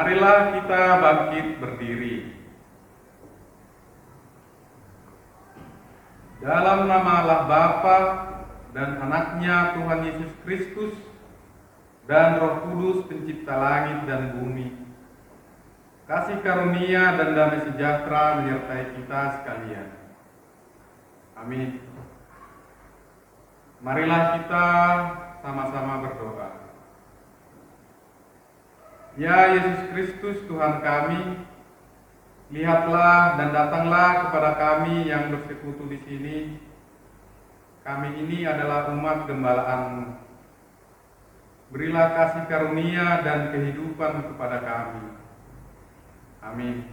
Marilah kita bangkit berdiri. Dalam nama Allah Bapa dan Anaknya Tuhan Yesus Kristus dan Roh Kudus Pencipta langit dan bumi, kasih karunia dan damai sejahtera menyertai kita sekalian. Amin. Marilah kita sama-sama berdoa. Ya Yesus Kristus Tuhan kami, lihatlah dan datanglah kepada kami yang bersekutu di sini. Kami ini adalah umat gembala-Mu. Berilah kasih karunia dan kehidupan kepada kami. Amin.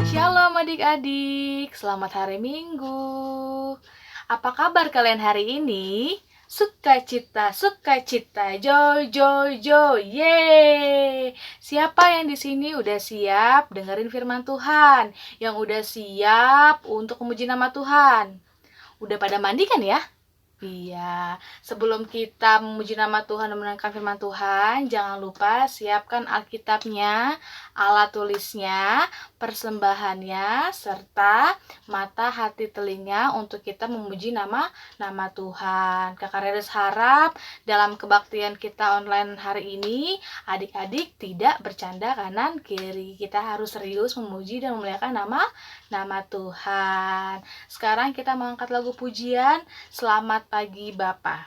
Shalom adik-adik, selamat hari Minggu. Apa kabar kalian hari ini? Sukacita, sukacita, joy, joy, joy, yeay! Siapa yang di sini udah siap dengerin firman Tuhan? Yang udah siap untuk memuji nama Tuhan? Udah pada mandi kan ya? Iya, sebelum kita memuji nama Tuhan dan mendengarkan firman Tuhan, jangan lupa siapkan Alkitabnya, alat tulisnya, persembahannya, serta mata, hati, telinga untuk kita memuji nama Tuhan. Kakak Redes harap dalam kebaktian kita online hari ini, adik-adik tidak bercanda kanan kiri. Kita harus serius memuji dan memuliakan nama Tuhan. Sekarang kita mengangkat lagu pujian, Selamat Pagi Bapa.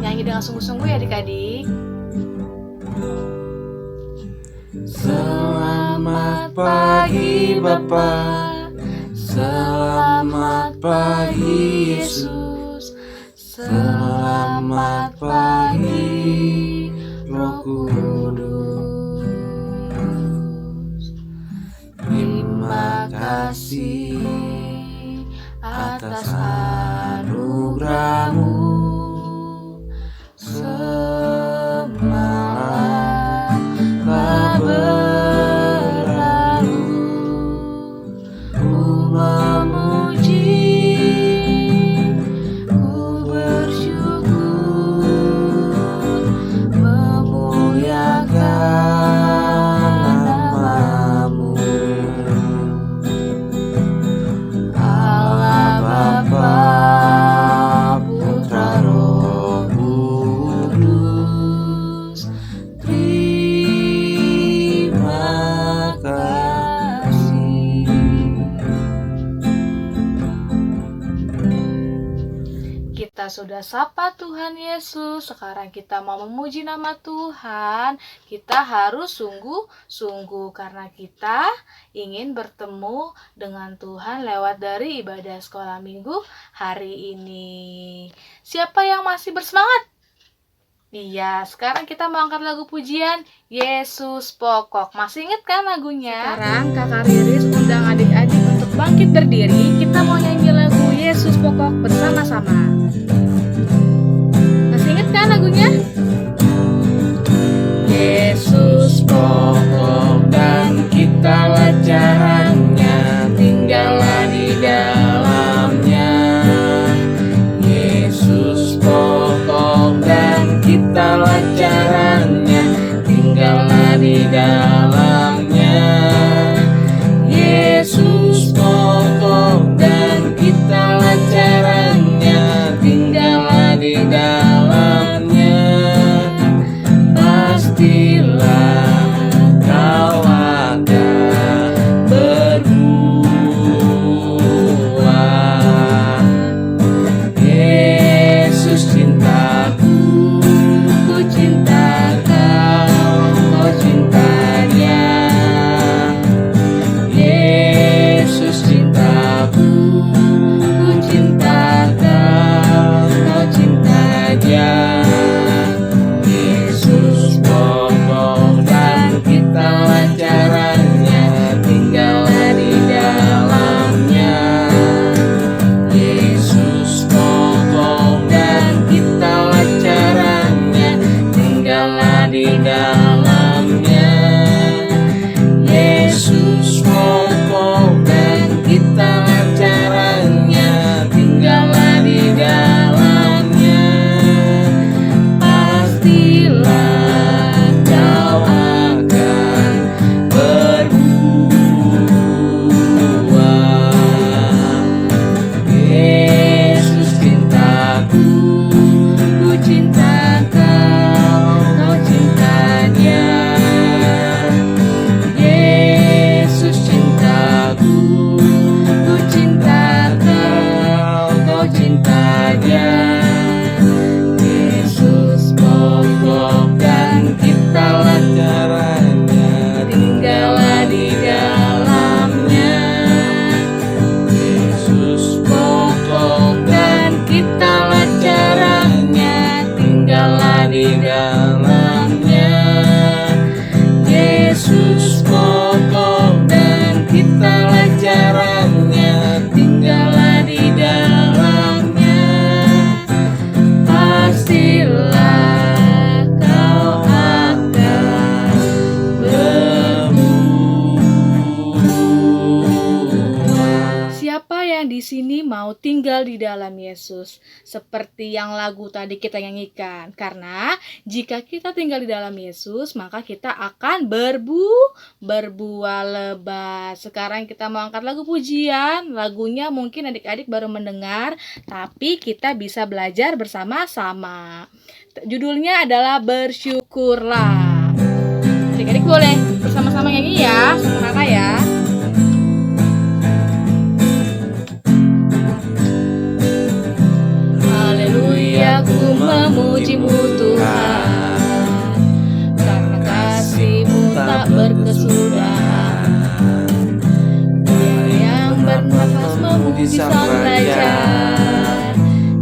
Nyanyi dengan sungguh-sungguh ya adik-adik. Selamat pagi Bapa, selamat pagi Yesus, selamat pagi Roh Kudus. Terima kasih atas anugerah-Mu. Semalam telah berlalu, ku memuji, ku bersyukur, memuliakan nama-Mu. Allah Bapa, Putra, Roh Kudus, terima kasih. Kita sudah sapa Tuhan Yesus, sekarang kita mau memuji nama Tuhan. Kita harus sungguh-sungguh karena kita ingin bertemu dengan Tuhan lewat dari ibadah sekolah minggu hari ini. Siapa yang masih bersemangat? Iya, sekarang kita mau angkat lagu pujian Yesus Pokok. Masih ingat kan lagunya? Sekarang Kakak Riris undang adik-adik untuk bangkit berdiri. Kita mau nyanyi lagu Yesus Pokok bersama-sama. Masih ingat kan lagunya? Yesus pokok dan kitalah caranya, tinggallah di dalamnya. Yesus pokok dan kitalah caranya, tinggallah di dalamnya. Yesus pokok dan kitalah caranya, tinggallah di dalamnya. Pastilah kau ada siapa yang di sini mau tinggal di dalam Yesus? Seperti yang lagu tadi kita nyanyikan. Karena jika kita tinggal di dalam Yesus, maka kita akan berbuah lebat. Sekarang kita mau angkat lagu pujian. Lagunya mungkin adik-adik baru mendengar, tapi kita bisa belajar bersama-sama. Judulnya adalah Bersyukurlah. Adik-adik boleh bersama-sama nyanyi ya, sama kakak ya. Haleluya, ku memuji-Mu Tuhan, karena kasih-Mu tak berkesudahan. Dia yang bernafas memuji Sang Raja,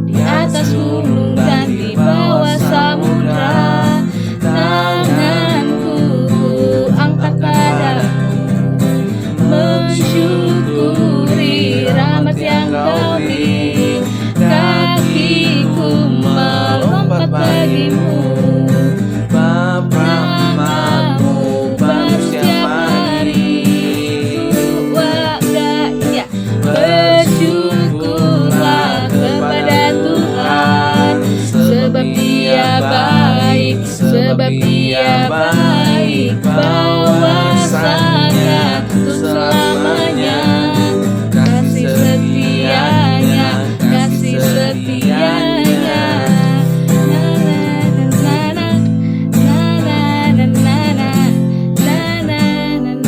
di atas gunung dan di bawah samudra. Tanganku angkat padamu, mensyukuri rahmat yang Kau beri. Kakiku melompat bagimu, namamu baru setiap hari. Wadahnya bersyukurlah kepada Tuhan, sebab Dia baik, sebab Dia baik. Bahwasanya untuk selamanya kasih setianya, kasih setianya. Na na na na na na na na na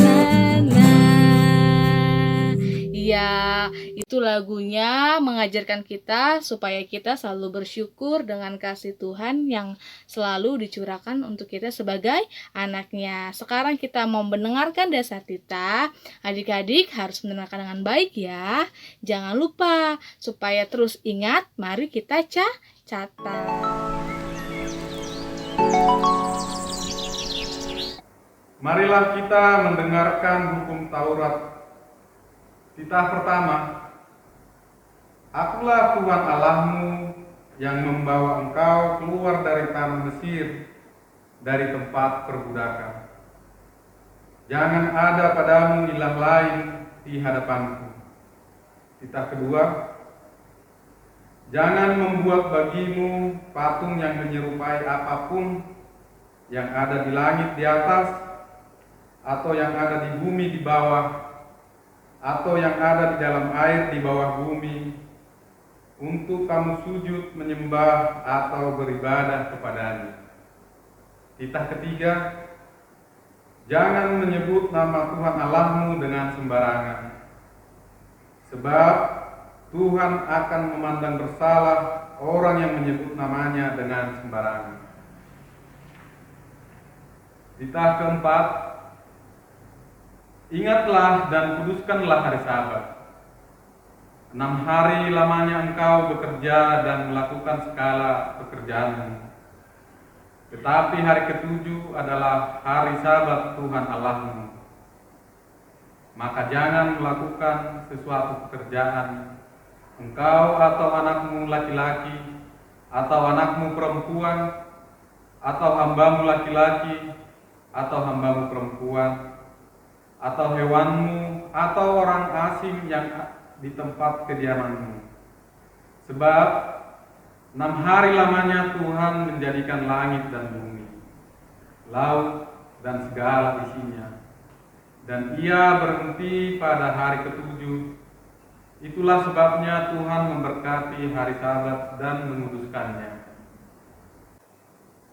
na. Ya, itu lagunya mengajarkan kita supaya kita selalu bersyukur dengan kasih Tuhan yang selalu dicurahkan untuk kita sebagai anaknya. Sekarang kita mau mendengarkan dasar tita. Adik-adik harus mendengarkan dengan baik ya. Jangan lupa, supaya terus ingat, mari kita catat. Marilah kita mendengarkan hukum Taurat. Titah pertama. Akulah Tuhan Allahmu yang membawa engkau keluar dari tanah Mesir, dari tempat perbudakan. Jangan ada padamu ilah lain di hadapanku. Titah kedua. Jangan membuat bagimu patung yang menyerupai apapun yang ada di langit di atas, atau yang ada di bumi di bawah, atau yang ada di dalam air di bawah bumi, untuk kamu sujud, menyembah, atau beribadah kepadanya. Titah ketiga. Jangan menyebut nama Tuhan Allahmu dengan sembarangan, sebab Tuhan akan memandang bersalah orang yang menyebut namanya dengan sembarangan. Titah keempat. Ingatlah dan kuduskanlah hari Sabat. 6 hari lamanya engkau bekerja dan melakukan segala pekerjaanmu. Tetapi hari ke-7 adalah hari Sabat Tuhan Allahmu. Maka jangan melakukan sesuatu pekerjaan, engkau atau anakmu laki-laki, atau anakmu perempuan, atau hambamu laki-laki, atau hambamu perempuan, atau hewanmu, atau orang asing yang di tempat kediamanmu. Sebab 6 hari lamanya Tuhan menjadikan langit dan bumi, laut dan segala isinya, dan Ia berhenti pada hari ke-7. Itulah sebabnya Tuhan memberkati hari Sabat dan menguduskannya.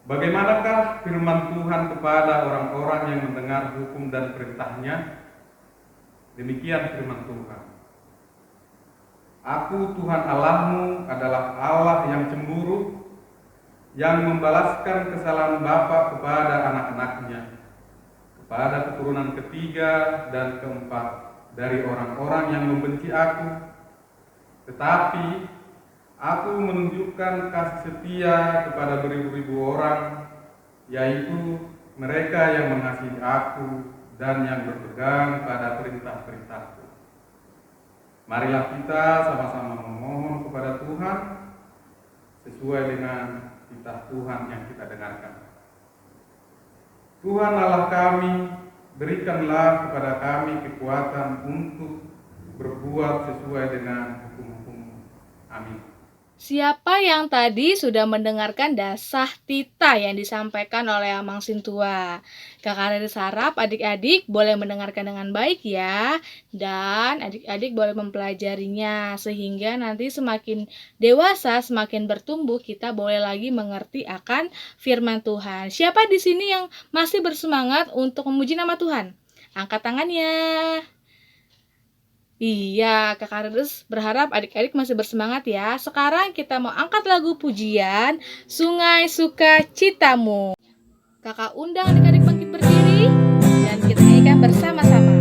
Bagaimanakah firman Tuhan kepada orang-orang yang mendengar hukum dan perintahnya? Demikian firman Tuhan. Aku Tuhan Allahmu adalah Allah yang cemburu, yang membalaskan kesalahan bapa kepada anak-anaknya, kepada keturunan ketiga dan keempat dari orang-orang yang membenci aku. Tetapi aku menunjukkan kasih setia kepada beribu-ribu orang, yaitu mereka yang mengasihi aku dan yang berpegang pada perintah-perintahku. Marilah kita sama-sama memohon kepada Tuhan sesuai dengan titah Tuhan yang kita dengarkan. Tuhan Allah kami, berikanlah kepada kami kekuatan untuk berbuat sesuai dengan hukum-hukum. Amin. Siapa yang tadi sudah mendengarkan dasah tita yang disampaikan oleh Amang Sintua? Kakak Rere harap adik-adik boleh mendengarkan dengan baik ya. Dan adik-adik boleh mempelajarinya. Sehingga nanti semakin dewasa, semakin bertumbuh, kita boleh lagi mengerti akan firman Tuhan. Siapa di sini yang masih bersemangat untuk memuji nama Tuhan? Angkat tangannya. Iya, Kakak Redes berharap adik-adik masih bersemangat ya. Sekarang kita mau angkat lagu pujian Sungai Sukacitamu. Kakak undang adik-adik bangkit berdiri dan kita nyanyikan bersama-sama.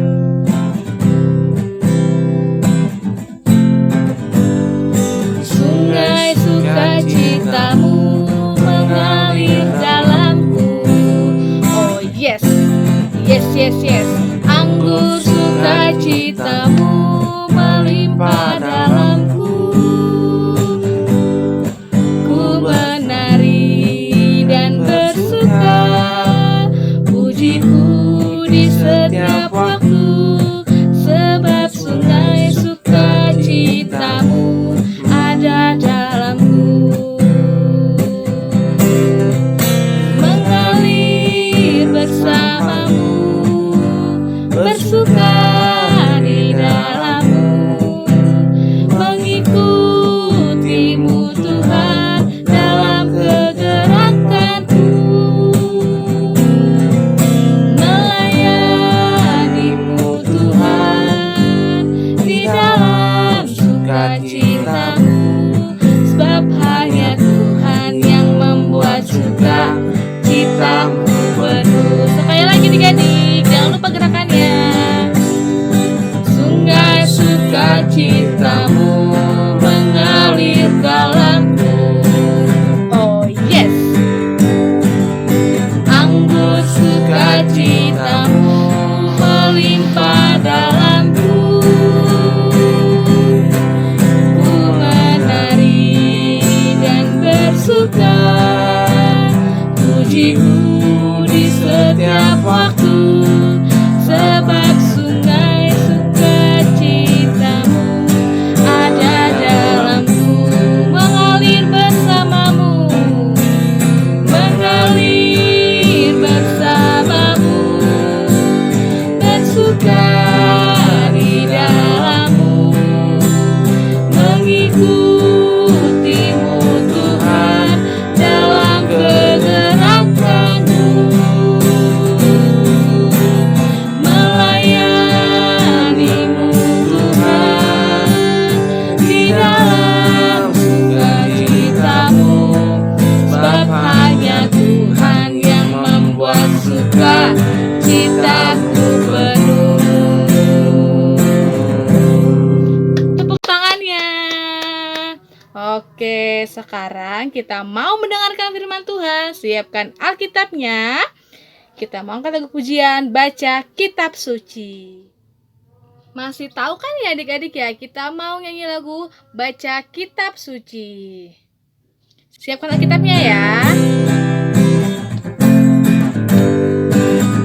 Sungai sukacitamu mengalir dalamku. Oh yes, yes, yes, yes. Anggur sukacitamu melimpah dalamku. Ku menari dan bersuka, pujiku di setiap waktu, sebab sungai sukacitamu ada dalamku. Mengalir bersamamu, bersuka di dalammu, mengikutimu Tuhan dalam kegerakanku, melayanimu Tuhan di dalam sukacitamu, sebab hanya Tuhan yang membuat sukacitamu penuh. Sekali lagi adik-adik, jangan lupa gerakannya. Sungai sukacitamu mengalir dalamku. Oh yes. Anggur sukacitamu melimpah dalamku. Ku menari dan bersuka, pujiku di setiap waktu, sebab sungai sukacitamu ada dalamku. Mengalir bersamamu, mengalir bersamamu, bersuka di dalammu, mengikutimu Tuhan dalam kegerakanmu, melayanimu Tuhan di dalam sukacitamu, sebab hanya Tuhan yang membuat sukacitaku penuh. Tepuk tangannya. Oke, sekarang kita mau mendengarkan firman Tuhan. Siapkan Alkitabnya. Kita mau angkat lagu pujian, baca kitab suci. Masih tahu kan ya adik-adik ya, kita mau nyanyi lagu baca kitab suci. Siapkan Alkitabnya ya.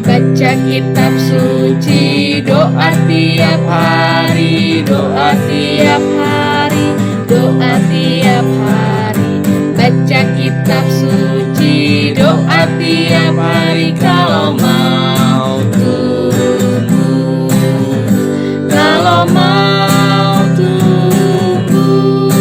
Baca kitab suci, doa tiap hari, doa tiap hari, doa tiap hari. Baca kitab suci, doa tiap hari, kalau mau tumbuh, kalau mau tumbuh,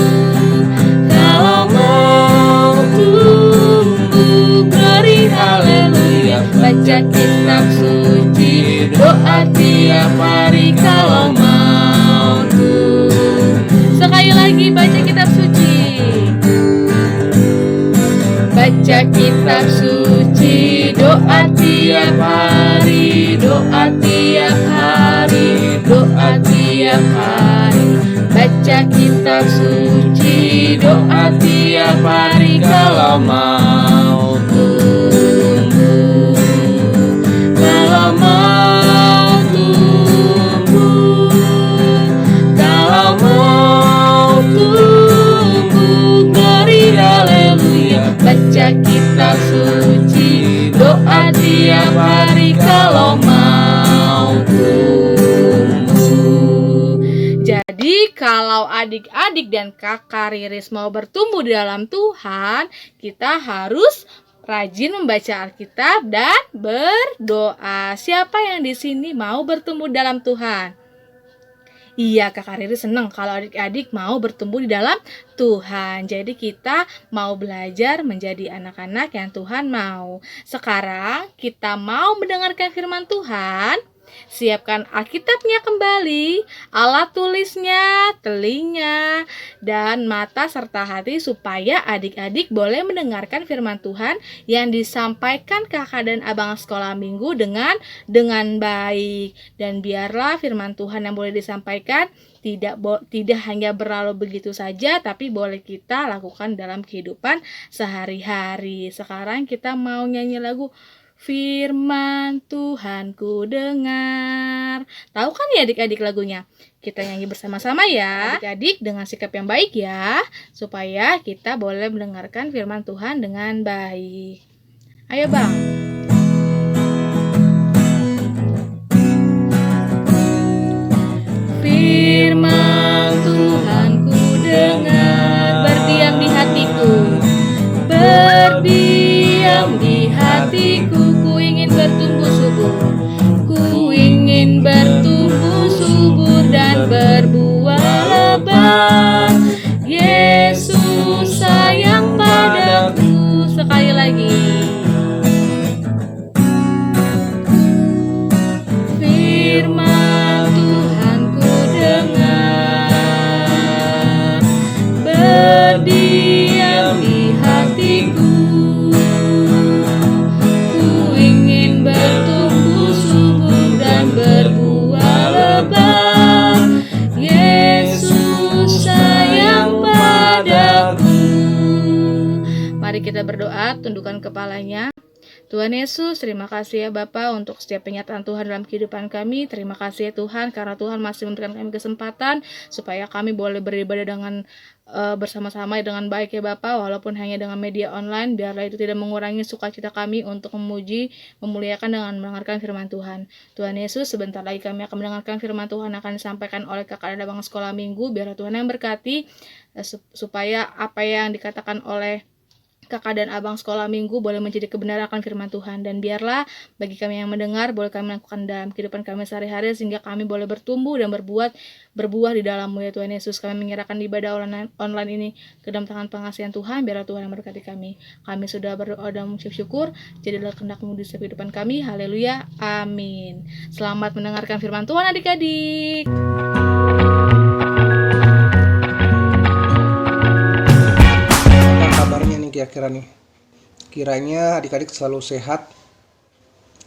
kalau mau tumbuh, beri haleluya. Baca kitab suci, doa tiap hari, kalau mau tumbuh. Sekali lagi baca kitab suci. Baca kitab suci, doa tiap hari, doa tiap hari, doa tiap hari. Baca kitab suci, doa tiap hari, kalau mau tumbuh, kalau mau tumbuh, kalau mau tumbuh, beri haleluya. Baca kitab suci, doa tiap hari, kalau mau tumbuh. Kalau adik-adik dan kakak Riris mau bertumbuh di dalam Tuhan, kita harus rajin membaca Alkitab dan berdoa. Siapa yang di sini mau bertumbuh dalam Tuhan? Iya, kakak Riri senang kalau adik-adik mau bertumbuh di dalam Tuhan. Jadi kita mau belajar menjadi anak-anak yang Tuhan mau. Sekarang kita mau mendengarkan firman Tuhan. Siapkan Alkitabnya kembali, alat tulisnya, telinga, dan mata serta hati supaya adik-adik boleh mendengarkan firman Tuhan yang disampaikan kakak dan abang sekolah minggu dengan baik. Dan biarlah firman Tuhan yang boleh disampaikan tidak hanya berlalu begitu saja, tapi boleh kita lakukan dalam kehidupan sehari-hari. Sekarang kita mau nyanyi lagu Firman Tuhan ku dengar. Tahu kan ya adik-adik lagunya? Kita nyanyi bersama-sama ya. Adik-adik dengan sikap yang baik ya, supaya kita boleh mendengarkan firman Tuhan dengan baik. Ayo Bang. Firman Tuhan ku dengar, berdiam di hatiku. Berdiam di hatiku, ku ingin bertumbuh subur. Ku ingin bertumbuh subur dan berbuah lebat. Yesus sayang padaku. Sekali lagi. Firman Tuhan ku dengar, berdiam di hatiku. Ku ingin bertumbuh subur dan berbuah lebat. Yesus sayang padaku. Mari kita berdoa, tundukkan kepalanya. Tuhan Yesus, terima kasih ya Bapa untuk setiap penyataan Tuhan dalam kehidupan kami. Terima kasih ya Tuhan karena Tuhan masih memberikan kami kesempatan supaya kami boleh beribadah dengan bersama-sama dengan baik ya Bapa, walaupun hanya dengan media online. Biarlah itu tidak mengurangi sukacita kami untuk memuji, memuliakan dengan mendengarkan firman Tuhan. Tuhan Yesus, sebentar lagi kami akan mendengarkan firman Tuhan akan disampaikan oleh kakak dan abang sekolah minggu. Biarlah Tuhan yang berkati supaya apa yang dikatakan oleh kakak dan abang sekolah minggu boleh menjadi kebenaran akan firman Tuhan. Dan biarlah bagi kami yang mendengar boleh kami lakukan dalam kehidupan kami sehari-hari sehingga kami boleh bertumbuh dan berbuah di dalam-Mu ya Tuhan Yesus. Kami menyerahkan ibadah online ini ke dalam tangan pengasihan Tuhan. Biarlah Tuhan yang memberkati kami. Kami sudah berdoa dan mengucap syukur. Jadilah kehendak-Mu di setiap kehidupan kami. Haleluya. Amin. Selamat mendengarkan firman Tuhan adik-adik. Kira-kira nih, kiranya adik-adik selalu sehat,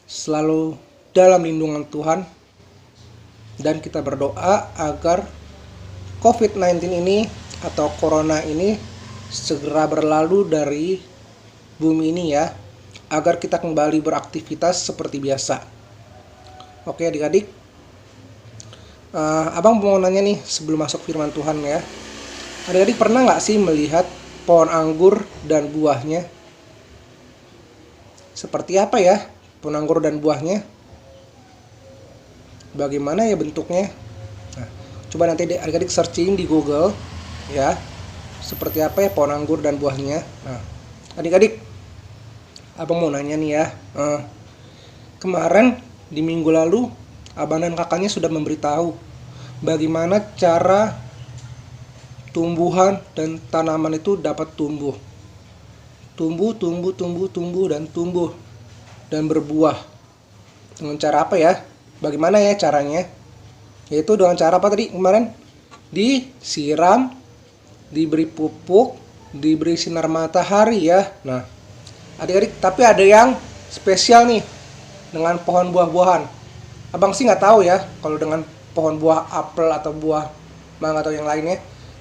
selalu dalam lindungan Tuhan, dan kita berdoa agar COVID-19 ini atau Corona ini segera berlalu dari bumi ini ya, agar kita kembali beraktivitas seperti biasa. Oke adik-adik, abang mau nanya nih sebelum masuk firman Tuhan ya, adik-adik pernah nggak sih melihat pohon anggur dan buahnya? Seperti apa ya pohon anggur dan buahnya? Bagaimana ya bentuknya? Nah, coba nanti adik-adik searching di Google ya. Seperti apa ya pohon anggur dan buahnya? Nah, adik-adik, abang mau nanya nih ya. Kemarin di minggu lalu abang dan kakaknya sudah memberitahu bagaimana cara tumbuhan dan tanaman itu dapat tumbuh dan berbuah. Dengan cara apa ya? Bagaimana ya caranya? Yaitu dengan cara apa tadi kemarin? Disiram, diberi pupuk, diberi sinar matahari ya. Nah, adik-adik, tapi ada yang spesial nih dengan pohon buah-buahan. Abang sih nggak tahu ya kalau dengan pohon buah apel atau buah mangga atau yang lainnya.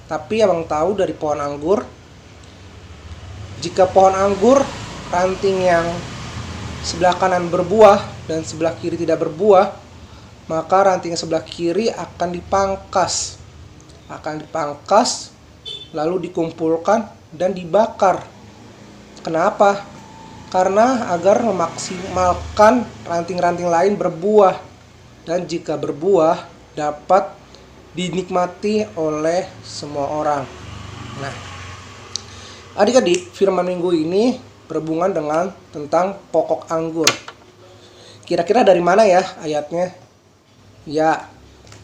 Tapi abang tahu dari pohon anggur, jika pohon anggur ranting yang sebelah kanan berbuah dan sebelah kiri tidak berbuah, maka ranting yang sebelah kiri akan dipangkas. Lalu dikumpulkan dan dibakar. Kenapa? Karena agar memaksimalkan ranting-ranting lain berbuah. Dan jika berbuah, dapat dinikmati oleh semua orang. Nah, adik-adik, firman minggu ini berhubungan dengan tentang pokok anggur. Kira-kira dari mana ya ayatnya? Ya,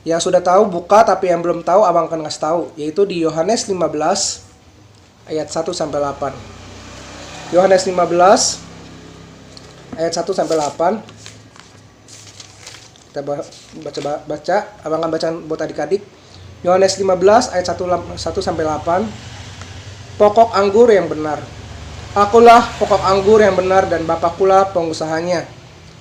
yang sudah tahu buka, tapi yang belum tahu abang akan ngasih tahu, yaitu di Yohanes 15 ayat 1 sampai 8. Yohanes 15 ayat 1 sampai 8. Kita baca, abang akan baca buat adik-adik. Yohanes 15 ayat 1 sampai 8. Pokok anggur yang benar. Akulah pokok anggur yang benar dan Bapakulah pengusahanya.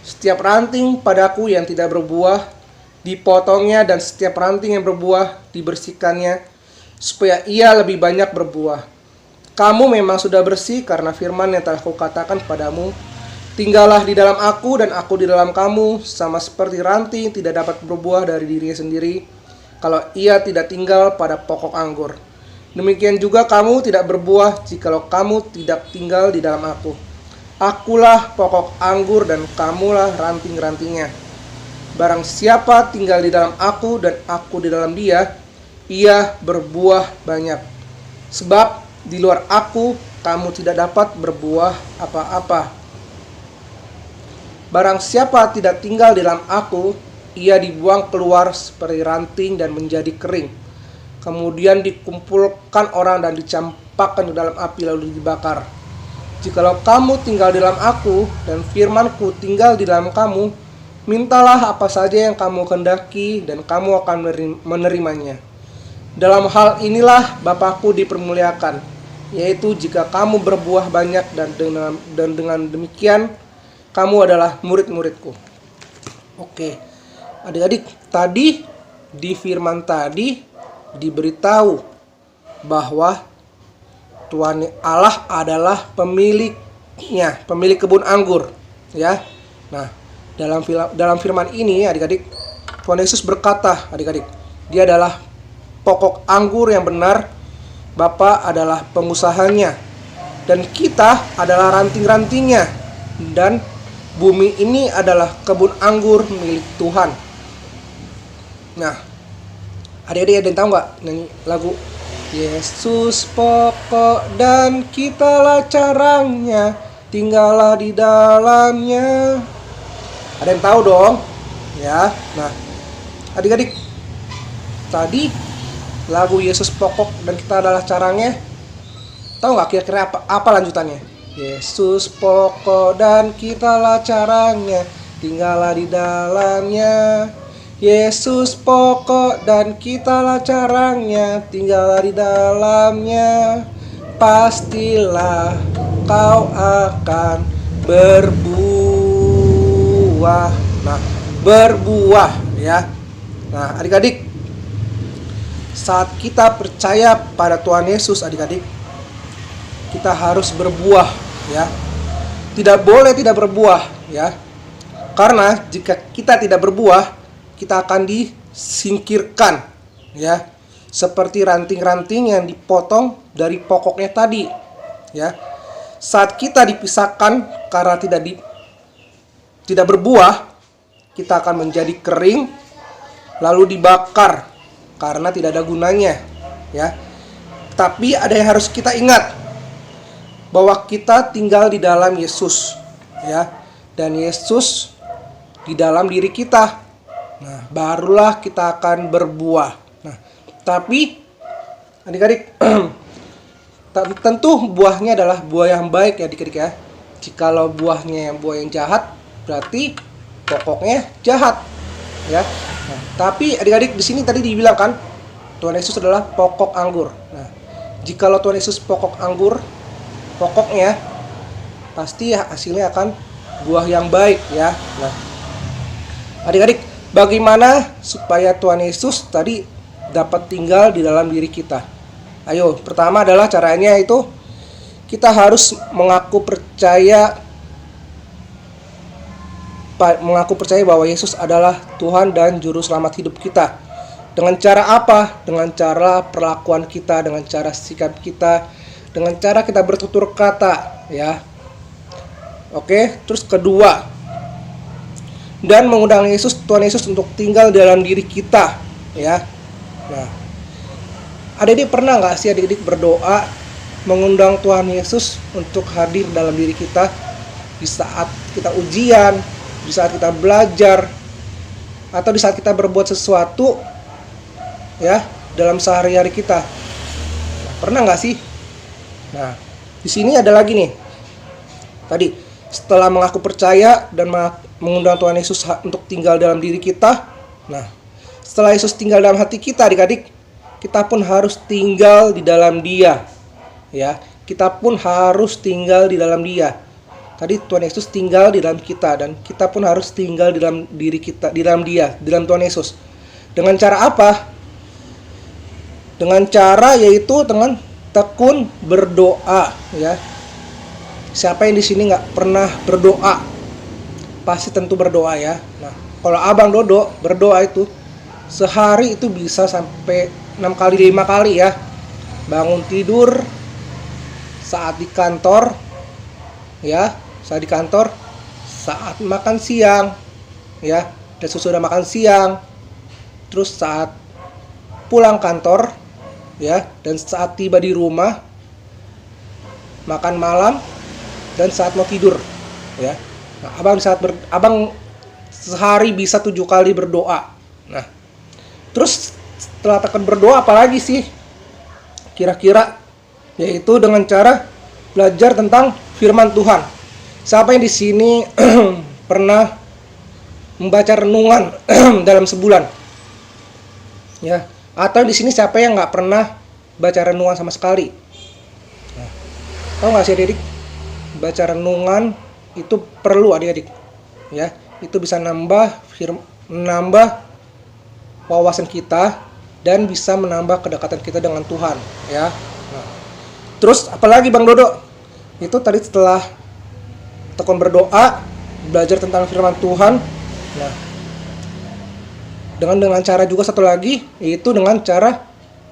Setiap ranting padaku yang tidak berbuah dipotongnya, dan setiap ranting yang berbuah dibersihkannya, supaya ia lebih banyak berbuah. Kamu memang sudah bersih karena firman yang telah kukatakan padamu. Tinggallah di dalam aku dan aku di dalam kamu, sama seperti ranting tidak dapat berbuah dari dirinya sendiri kalau ia tidak tinggal pada pokok anggur. Demikian juga kamu tidak berbuah jikalau kamu tidak tinggal di dalam aku. Akulah pokok anggur dan kamulah ranting-rantingnya. Barang siapa tinggal di dalam aku dan aku di dalam dia, ia berbuah banyak. Sebab di luar aku kamu tidak dapat berbuah apa-apa. Barang siapa tidak tinggal di dalam aku, ia dibuang keluar seperti ranting dan menjadi kering. Kemudian dikumpulkan orang dan dicampakkan ke dalam api lalu dibakar. Jikalau kamu tinggal di dalam aku dan firmanku tinggal di dalam kamu, mintalah apa saja yang kamu kehendaki dan kamu akan menerimanya. Dalam hal inilah Bapakku dipermuliakan, yaitu jika kamu berbuah banyak dan dengan demikian kamu adalah murid-muridku. Oke, adik-adik, tadi di firman tadi diberitahu bahwa Tuhan Allah adalah pemiliknya, pemilik kebun anggur, ya. Nah, dalam firman ini adik-adik, Tuhan Yesus berkata, adik-adik, dia adalah pokok anggur yang benar, Bapa adalah pengusahanya, dan kita adalah ranting-rantingnya, dan bumi ini adalah kebun anggur milik Tuhan. Nah, adik-adik ada yang tahu nggak nyanyi lagu Yesus pokok dan kitalah carangnya, tinggallah di dalamnya? Ada yang tahu dong? Ya. Nah, adik-adik, tadi lagu Yesus pokok dan kita adalah carangnya, tahu nggak kira-kira apa lanjutannya? Yesus pokok dan kitalah carangnya, tinggallah di dalamnya. Yesus pokok dan kitalah carangnya, tinggallah di dalamnya. Pastilah kau akan berbuah. Nah, berbuah ya. Nah, adik-adik, saat kita percaya pada Tuhan Yesus, adik-adik, kita harus berbuah, ya. Tidak boleh tidak berbuah, ya. Karena jika kita tidak berbuah, kita akan disingkirkan, ya. Seperti ranting-ranting yang dipotong dari pokoknya tadi, ya. Saat kita dipisahkan karena tidak berbuah, kita akan menjadi kering lalu dibakar karena tidak ada gunanya, ya. Tapi ada yang harus kita ingat, bahwa kita tinggal di dalam Yesus, ya, dan Yesus di dalam diri kita. Nah, barulah kita akan berbuah. Nah, tapi adik-adik, tentu buahnya adalah buah yang baik ya adik-adik ya. Jikalau buahnya buah yang jahat, berarti pokoknya jahat, ya. Nah, tapi adik-adik di sini tadi dibilang kan, Tuhan Yesus adalah pokok anggur. Nah, jikalau Tuhan Yesus pokok anggur, pokoknya pasti hasilnya akan buah yang baik ya. Nah, adik-adik, bagaimana supaya Tuhan Yesus tadi dapat tinggal di dalam diri kita? Ayo, pertama adalah caranya itu kita harus mengaku percaya bahwa Yesus adalah Tuhan dan Juru Selamat hidup kita. Dengan cara apa? Dengan cara perlakuan kita, dengan cara sikap kita, dengan cara kita bertutur kata, ya. Oke, terus kedua, dan mengundang Tuhan Yesus untuk tinggal dalam diri kita, ya. Nah, adik-adik pernah nggak sih adik-adik berdoa mengundang Tuhan Yesus untuk hadir dalam diri kita di saat kita ujian, di saat kita belajar, atau di saat kita berbuat sesuatu ya dalam sehari-hari kita? Nah, pernah nggak sih? Nah, di sini ada lagi nih. Tadi setelah mengaku percaya dan mengundang Tuhan Yesus untuk tinggal dalam diri kita. Nah, setelah Yesus tinggal dalam hati kita, adik-adik, kita pun harus tinggal di dalam Dia. Ya, kita pun harus tinggal di dalam Dia. Tadi Tuhan Yesus tinggal di dalam kita dan kita pun harus tinggal di dalam diri kita, di dalam Dia, di dalam Tuhan Yesus. Dengan cara apa? Dengan cara yaitu dengan tekun berdoa, ya. Siapa yang di sini nggak pernah berdoa? Pasti tentu berdoa ya. Nah, kalau Abang Dodo berdoa itu sehari itu bisa sampai 6 kali 5 kali ya. Bangun tidur, saat di kantor, ya, saat di kantor, saat makan siang, ya, dan sesudah makan siang, terus saat pulang kantor, ya, dan saat tiba di rumah, makan malam, dan saat mau tidur, ya. Nah, abang sehari bisa 7 kali berdoa. Nah, terus setelah tekun berdoa apalagi sih? Kira-kira yaitu dengan cara belajar tentang firman Tuhan. Siapa yang di sini pernah membaca renungan dalam sebulan? Ya, atau di sini siapa yang nggak pernah baca renungan sama sekali? Nah, tahu nggak sih adik? Baca renungan itu perlu adik-adik. Ya, itu bisa menambah wawasan kita dan bisa menambah kedekatan kita dengan Tuhan, ya. Nah, terus apalagi Bang Dodo? Itu tadi setelah tekun berdoa, belajar tentang firman Tuhan. Nah, dengan cara juga satu lagi, yaitu dengan cara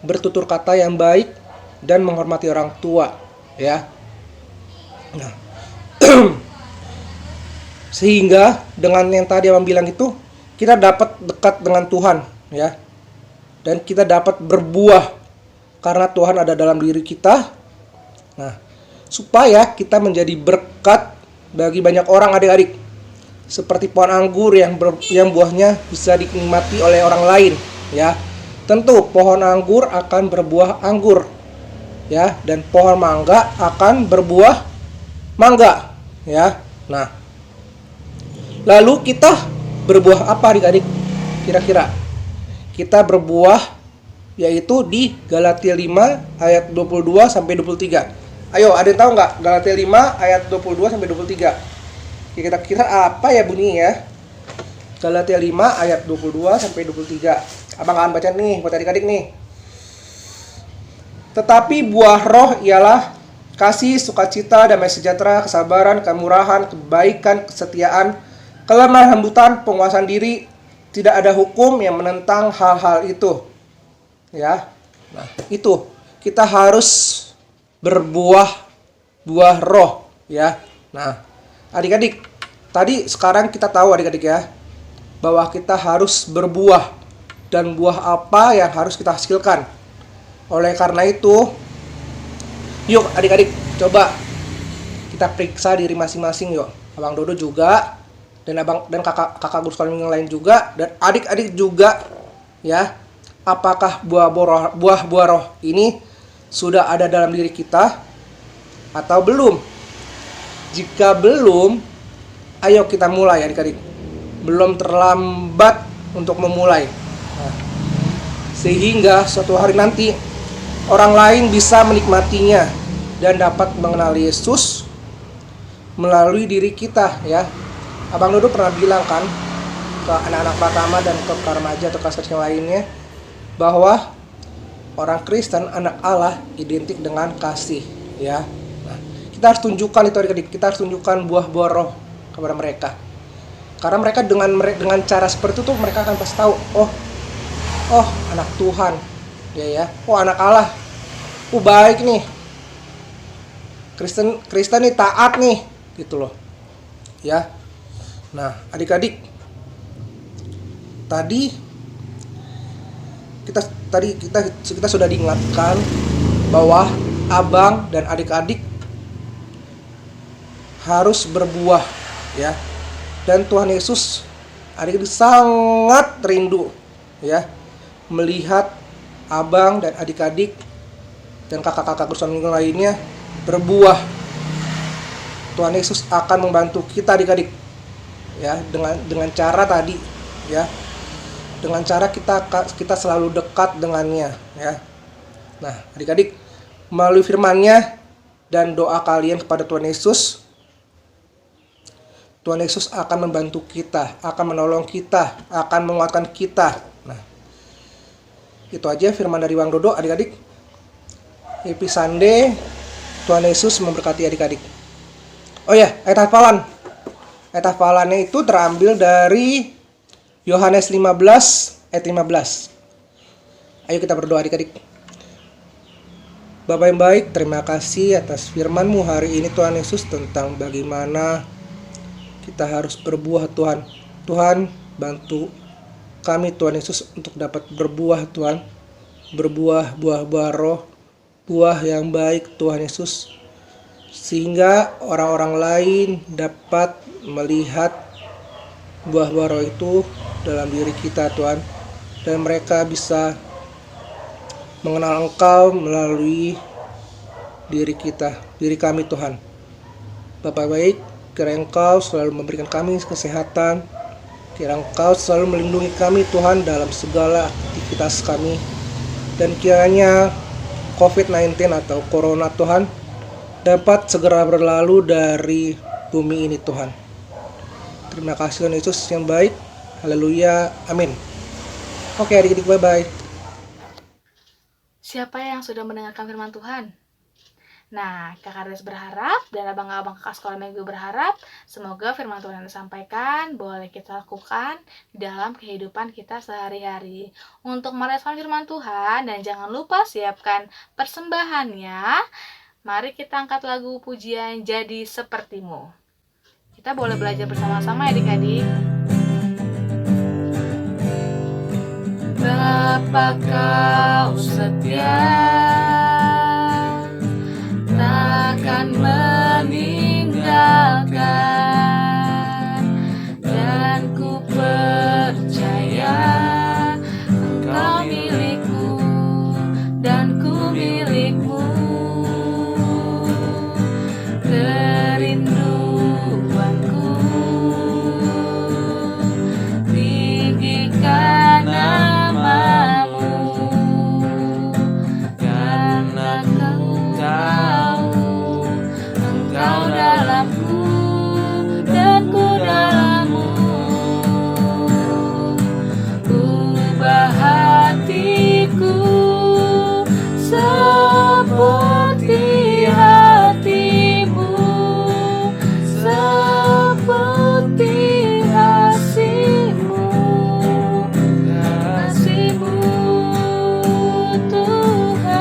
bertutur kata yang baik dan menghormati orang tua, ya. Nah, sehingga dengan yang tadi Abang bilang itu, kita dapat dekat dengan Tuhan, ya. Dan kita dapat berbuah karena Tuhan ada dalam diri kita. Nah, supaya kita menjadi berkat bagi banyak orang adik-adik. Seperti pohon anggur yang buahnya bisa dinikmati oleh orang lain, ya. Tentu pohon anggur akan berbuah anggur, ya, dan pohon mangga akan berbuah mangga, ya. Nah, lalu kita berbuah apa adik-adik? Kira-kira kita berbuah yaitu di Galatia 5 ayat 22 sampai 23. Ayo, ada yang tahu nggak Galatia 5 ayat 22 sampai 23? Kira-kira apa ya bunyinya ya? Galatia 5 ayat 22 sampai 23. Abang akan baca nih buat adik-adik nih. Tetapi buah roh ialah kasih, sukacita, damai sejahtera, kesabaran, kemurahan, kebaikan, kesetiaan, kelemah lembutan, penguasaan diri. Tidak ada hukum yang menentang hal-hal itu. Ya. Nah, itu kita harus berbuah roh, ya. Nah, adik-adik, tadi sekarang kita tahu adik-adik ya, bahwa kita harus berbuah dan buah apa yang harus kita hasilkan. Oleh karena itu, yuk adik-adik coba kita periksa diri masing-masing yuk. Abang Dodo juga dan kakak guru sekolah yang lain juga dan adik-adik juga, ya. Apakah buah roh ini sudah ada dalam diri kita atau belum? Jika belum, ayo kita mulai adik-adik. Belum terlambat untuk memulai. Nah, sehingga suatu hari nanti orang lain bisa menikmatinya dan dapat mengenal Yesus melalui diri kita, ya. Abang Dodo pernah bilang kan ke anak-anak pertama dan ke remaja atau kelas yang lainnya bahwa orang Kristen, anak Allah identik dengan kasih, ya. Nah, kita harus tunjukkan itu adik-adik. Kita harus tunjukkan buah-buah roh kepada mereka. Karena mereka dengan cara seperti itu mereka akan pasti tahu, oh anak Tuhan, ya. Oh anak Allah, baik nih. Kristen nih taat nih, gitu loh, ya. Nah, adik-adik, tadi kita tadi kita sudah diingatkan bahwa abang dan adik-adik harus berbuah ya. Dan Tuhan Yesus adik-adik sangat rindu ya melihat abang dan adik-adik dan kakak-kakak Kristen lainnya berbuah. Tuhan Yesus akan membantu kita adik-adik ya dengan cara tadi ya. Dengan cara kita selalu dekat dengannya ya. Nah, adik-adik melalui firman-Nya dan doa kalian kepada Tuhan Yesus akan membantu kita, akan menolong kita, akan menguatkan kita. Nah, itu aja firman dari Bang Dodo adik-adik. Happy Sunday. Tuhan Yesus memberkati adik-adik. Oh ya, ayat hafalan. Ayat hafalannya itu terambil dari Yohanes 15 ayat 15. Ayo kita berdoa adik-adik. Bapa yang baik, terima kasih atas firman-Mu hari ini Tuhan Yesus tentang bagaimana kita harus berbuah Tuhan. Tuhan, bantu kami Tuhan Yesus untuk dapat berbuah Tuhan. Berbuah buah-buah roh, buah yang baik Tuhan Yesus. Sehingga orang-orang lain dapat melihat buah-buah roh itu dalam diri kita Tuhan. Dan mereka bisa mengenal Engkau melalui diri kami Tuhan. Bapa baik, kiranya Engkau selalu memberikan kami kesehatan, kiranya Engkau selalu melindungi kami Tuhan dalam segala aktivitas kami, dan kiranya COVID-19 atau Corona Tuhan dapat segera berlalu dari bumi ini Tuhan. Terima kasih Tuhan Yesus yang baik. Haleluya, amin. Oke adik-adik, bye-bye. Siapa yang sudah mendengarkan firman Tuhan? Nah, Kakak Res berharap dan abang-abang kakak sekolah minggu berharap semoga firman Tuhan yang disampaikan boleh kita lakukan di dalam kehidupan kita sehari-hari. Untuk merespon firman Tuhan dan jangan lupa siapkan persembahannya. Mari kita angkat lagu pujian Jadi Sepertimu. Kita boleh belajar bersama-sama ya adik-adik. Bapa kau setia, takkan meninggalkan, dan ku percaya Engkau milikku dan ku milikmu. Kerinduanku tinggikan namamu, karena kau tahu Engkau dalamku dan ku dalammu. Ubah hatiku seperti hatimu, seperti kasihmu, kasihmu Tuhan.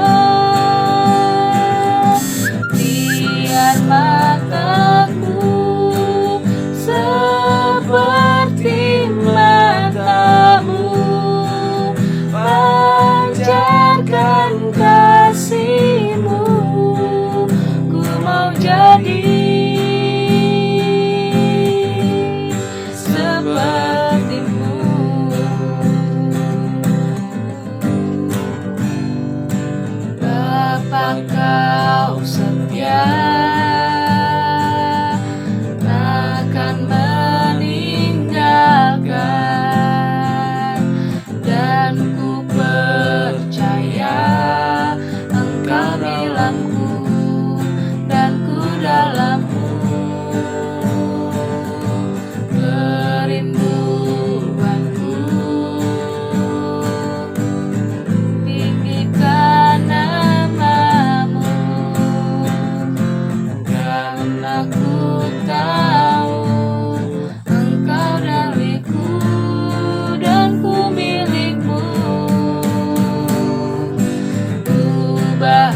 Biar mataku seperti matamu, pancarkan kasihmu. Ku mau jadi sepertimu. Bapa kau setia, takkan meninggalkan, dan ku percaya Engkau dalamku dan ku dalammu. Kerinduanku tinggikan namamu, karena ku tahu Engkau dariku dan ku milikmu. Ubah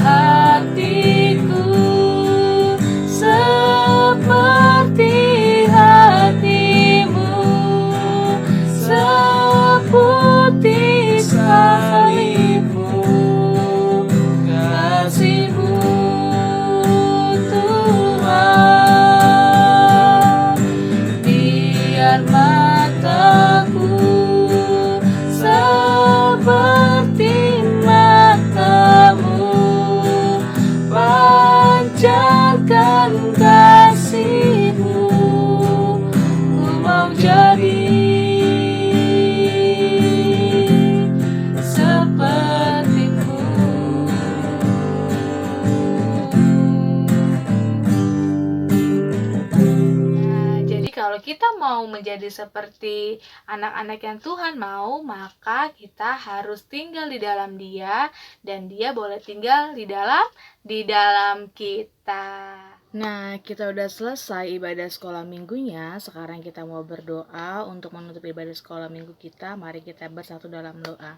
kita mau menjadi seperti anak-anak yang Tuhan mau, maka kita harus tinggal di dalam Dia dan Dia boleh tinggal di dalam kita. Nah, kita udah selesai ibadah sekolah minggunya. Sekarang kita mau berdoa untuk menutup ibadah sekolah minggu kita. Mari kita bersatu dalam doa.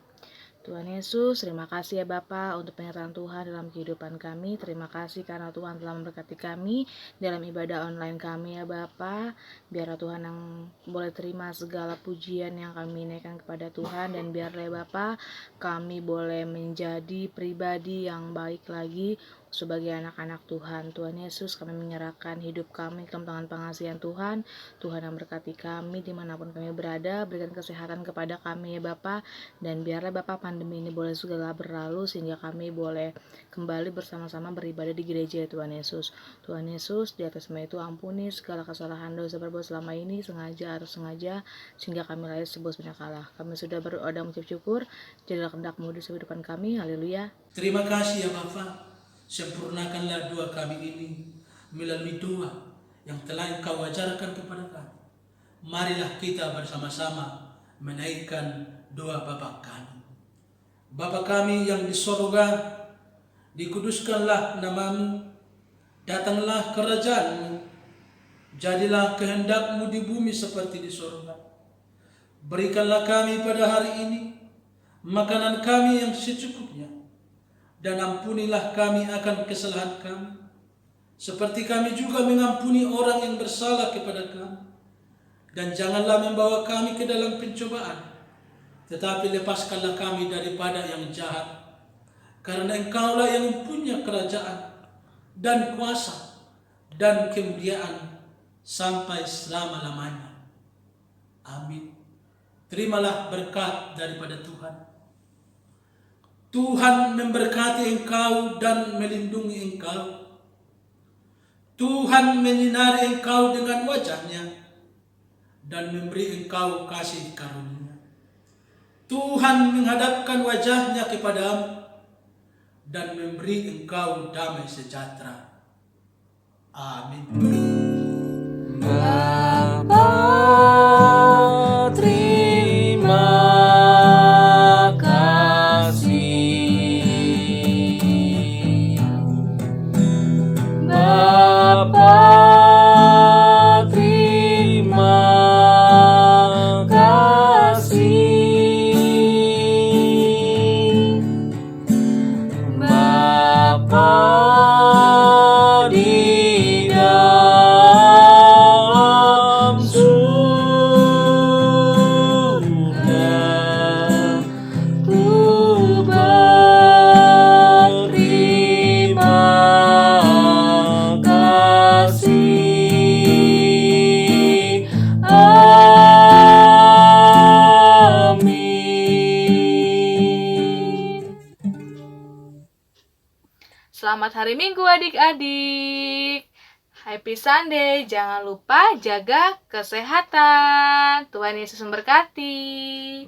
Tuhan Yesus, terima kasih ya Bapa untuk penyertaan Tuhan dalam kehidupan kami. Terima kasih karena Tuhan telah memberkati kami dalam ibadah online kami ya Bapa. Biarlah Tuhan yang boleh terima segala pujian yang kami naikkan kepada Tuhan, dan biarlah ya Bapa kami boleh menjadi pribadi yang baik lagi sebagai anak-anak Tuhan. Tuhan Yesus, kami menyerahkan hidup kami ke dalam tangan pengasihan Tuhan. Tuhan yang berkati kami dimanapun kami berada, berikan kesehatan kepada kami ya Bapa, dan biarlah Bapa pandemi ini boleh segera berlalu sehingga kami boleh kembali bersama-sama beribadah di gereja ya Tuhan Yesus. Tuhan Yesus, di atas semua itu ampuni segala kesalahan dosa berbuat selama ini, sengaja atau sengaja, sehingga kami lahir sebuah banyak kalah. Kami sudah berdoa dan mengucap syukur, jadilah kehendak-Mu di kehidupan kami. Haleluya. Terima kasih ya Bapa, sempurnakanlah doa kami ini melalui doa yang telah Engkau ajarkan kepada kami. Marilah kita bersama-sama menaikkan doa Bapa kami. Bapa kami yang di sorga, dikuduskanlah nama-Mu, datanglah kerajaan-Mu, jadilah kehendak-Mu di bumi seperti di sorga. Berikanlah kami pada hari ini makanan kami yang secukupnya, dan ampunilah kami akan kesalahan kami, seperti kami juga mengampuni orang yang bersalah kepada kami. Dan janganlah membawa kami ke dalam pencobaan, tetapi lepaskanlah kami daripada yang jahat. Karena Engkaulah yang mempunyai kerajaan dan kuasa dan kemuliaan sampai selama-lamanya. Amin. Terimalah berkat daripada Tuhan. Tuhan memberkati engkau dan melindungi engkau. Tuhan menyinari engkau dengan wajah-Nya dan memberi engkau kasih karunia. Tuhan menghadapkan wajah-Nya kepadamu dan memberi engkau damai sejahtera. Amin. Bapa, terima kasih. Bapa, terima kasih. Bapa di dalam surga, ku berterima kasih. Amin. Selamat hari Minggu adik-adik. Happy Sunday. Jangan lupa jaga kesehatan. Tuhan Yesus memberkati.